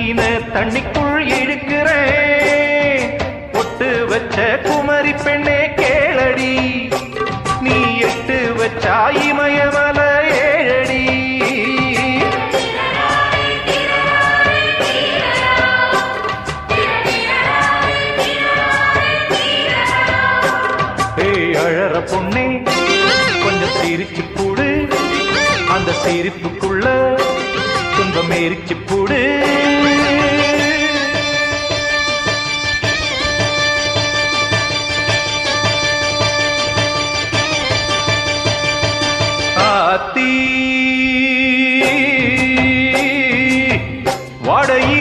மீன தண்ணிக்குள் இழுக்கிறேன். ஒட்டு வச்ச குமரி பெண்ணே கேளடி, நீ எட்டு வச்சா இமயமல ஏழடி. அழற பொண்ணே கொஞ்சம் சிரிச்சு போடு, அந்த சிரிப்புக்குள்ள துன்பம் எரிச்சு போடு.